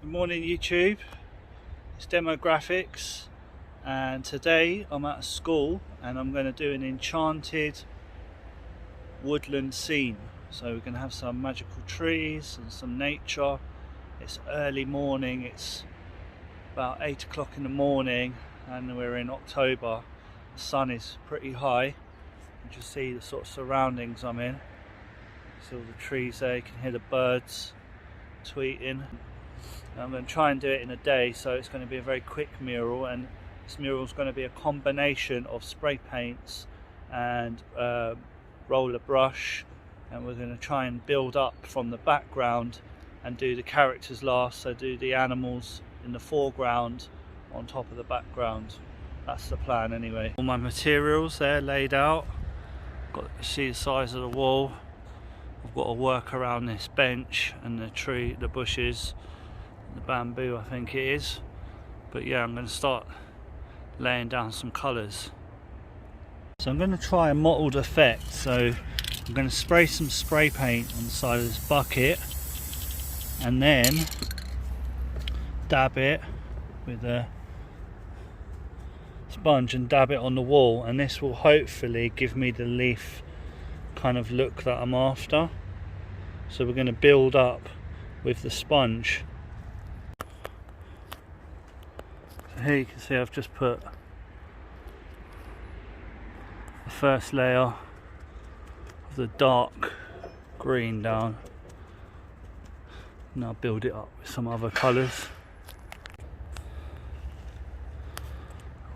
Good morning YouTube, it's Demograffix, and today I'm at school and I'm going to do an enchanted woodland scene. So we're going to have some magical trees and some nature. It's early morning, it's about 8 o'clock in the morning and we're in October. The sun is pretty high. You can see the sort of surroundings I'm in. See all the trees there, you can hear the birds tweeting. I'm going to try and do it in a day, so it's going to be a very quick mural, and this mural is going to be a combination of spray paints and roller brush, and we're going to try and build up from the background and do the characters last, so do the animals in the foreground on top of the background. That's the plan anyway. All my materials there laid out, got to see the size of the wall. I've got to work around this bench and the tree, the bushes, the bamboo I think it is, but yeah, I'm going to start laying down some colours. So I'm going to try a mottled effect, so I'm going to spray some spray paint on the side of this bucket and then dab it with a sponge and dab it on the wall, and this will hopefully give me the leaf kind of look that I'm after. So we're going to build up with the sponge. Here you can see I've just put the first layer of the dark green down. Now build it up with some other colours.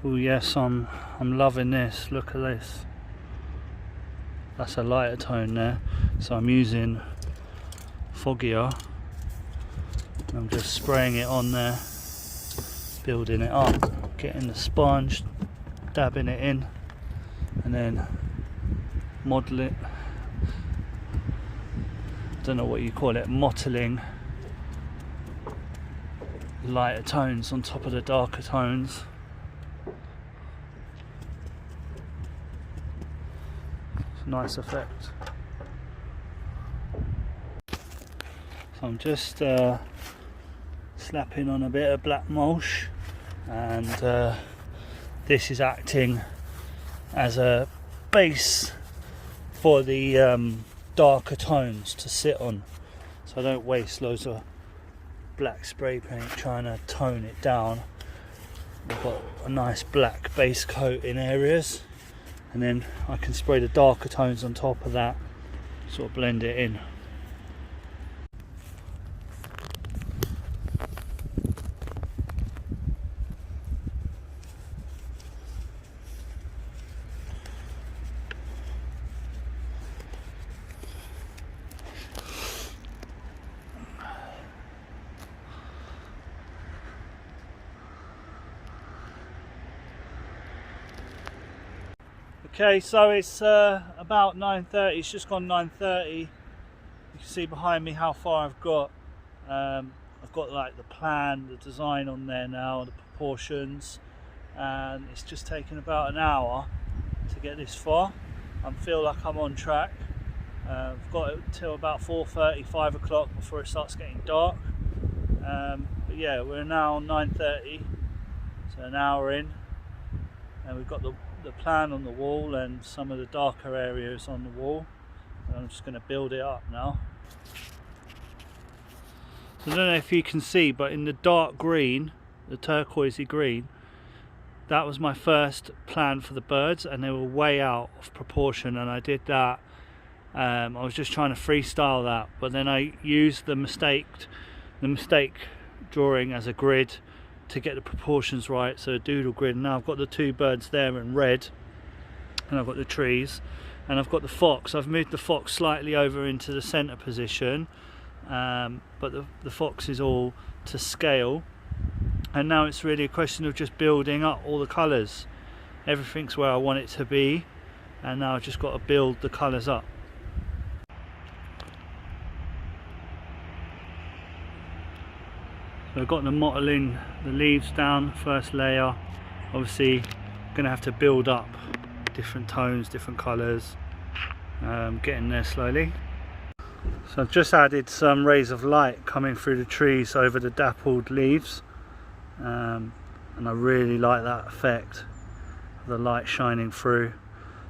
Oh yes, I'm loving this. Look at this. That's a lighter tone there. So I'm using foggier. I'm just spraying it on there, building it up, getting the sponge, dabbing it in, and then model it. I don't know what you call it, mottling lighter tones on top of the darker tones. It's a nice effect. So I'm just slapping on a bit of black mulch, and this is acting as a base for the darker tones to sit on, so I don't waste loads of black spray paint trying to tone it down. I've got a nice black base coat in areas, and then I can spray the darker tones on top of that, sort of blend it in. Okay, so it's about 9:30. It's just gone 9:30. You can see behind me how far I've got. I've got like the plan, the design on there now, the proportions, and it's just taken about an hour to get this far. I feel like I'm on track. I've got it till about 4:30, 5 o'clock before it starts getting dark. But yeah, we're now 9:30, so an hour in, and we've got the plan on the wall and some of the darker areas on the wall. I'm just going to build it up now. So I don't know if you can see, but in the dark green, the turquoisey green, that was my first plan for the birds, and they were way out of proportion, and I did that. I was just trying to freestyle that, but then I used the mistake drawing as a grid to get the proportions right, so a doodle grid. Now I've got the two birds there in red, and I've got the trees, and I've got the fox. I've moved the fox slightly over into the center position, but the fox is all to scale, and now it's really a question of just building up all the colors. Everything's where I want it to be, and now I've just got to build the colors up. So I've got the mottling the leaves down, first layer. Obviously gonna have to build up different tones, different colours, getting there slowly. So I've just added some rays of light coming through the trees over the dappled leaves, and I really like that effect, the light shining through.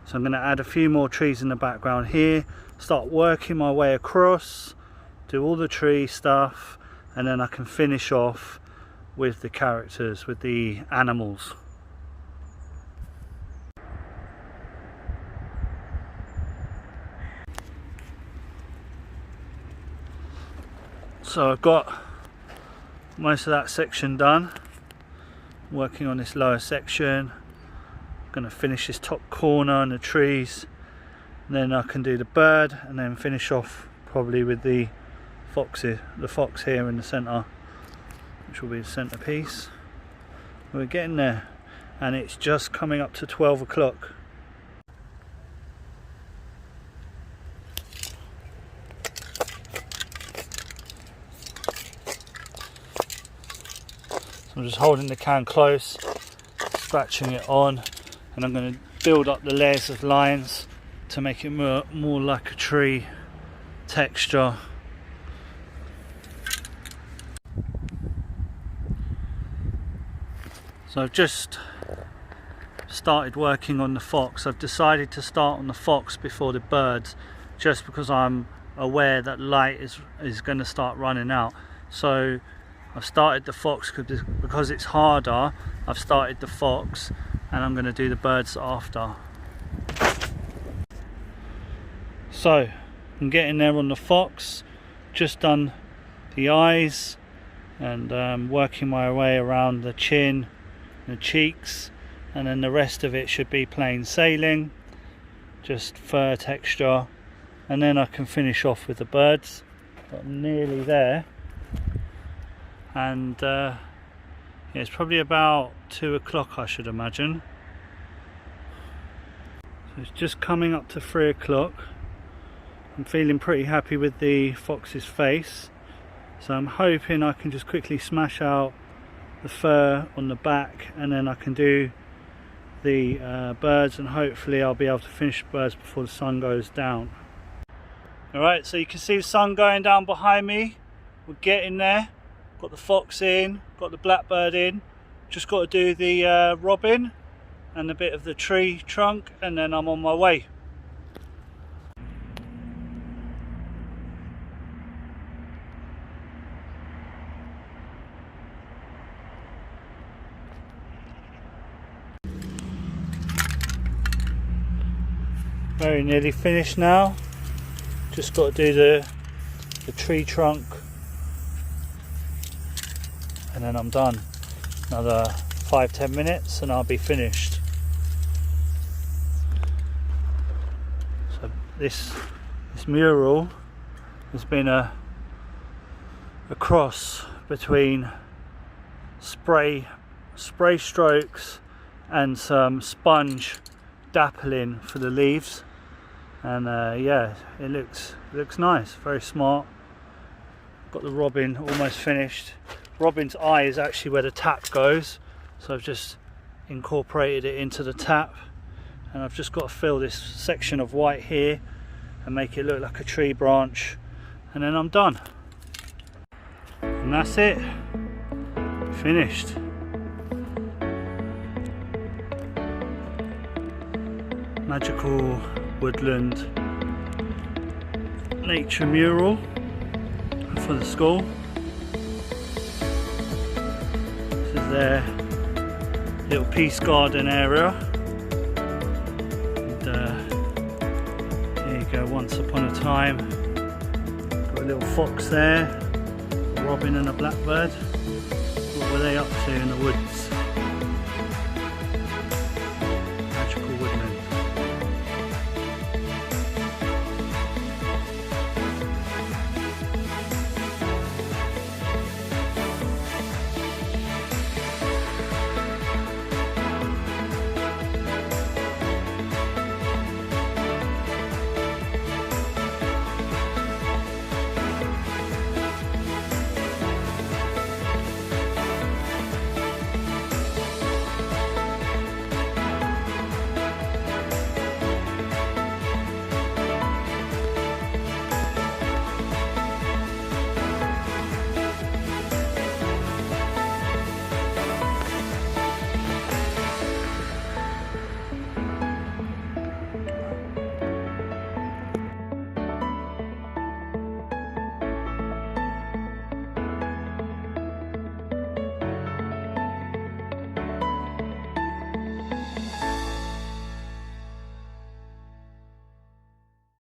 So I'm going to add a few more trees in the background here, start working my way across, do all the tree stuff, and then I can finish off with the characters, with the animals. So I've got most of that section done, working on this lower section. I'm going to finish this top corner and the trees, and then I can do the bird and then finish off probably with the fox here in the centre, which will be the centrepiece. We're getting there, and it's just coming up to 12 o'clock. I'm just holding the can close, scratching it on, and I'm going to build up the layers of lines to make it more like a tree texture. So I've just started working on the fox. I've decided to start on the fox before the birds, just because I'm aware that light is going to start running out. So I've started the fox because it's harder. I've started the fox, and I'm going to do the birds after. So I'm getting there on the fox, just done the eyes, and working my way around the chin, the cheeks, and then the rest of it should be plain sailing, just fur texture, and then I can finish off with the birds. But I'm nearly there. And yeah, it's probably about 2 o'clock, I should imagine. So it's just coming up to 3 o'clock. I'm feeling pretty happy with the fox's face, so I'm hoping I can just quickly smash out the fur on the back, and then I can do the birds, and hopefully I'll be able to finish the birds before the sun goes down. Alright, so you can see the sun going down behind me. We're getting there. Got the fox in, got the blackbird in, just got to do the robin and a bit of the tree trunk, and then I'm on my way. Very nearly finished now, just got to do the tree trunk, and then I'm done. Another 5-10 minutes and I'll be finished. So this mural has been a cross between spray strokes and some sponge dappling for the leaves, and yeah, it looks nice, very smart. Got the robin almost finished. Robin's eye is actually where the tap goes, so I've just incorporated it into the tap, and I've just got to fill this section of white here and make it look like a tree branch, and then I'm done. And that's it, finished. Magical Woodland nature mural for the school. This is their little peace garden area, and here you go, once upon a time. Got a little fox there, a robin and a blackbird. What were they up to in the woods?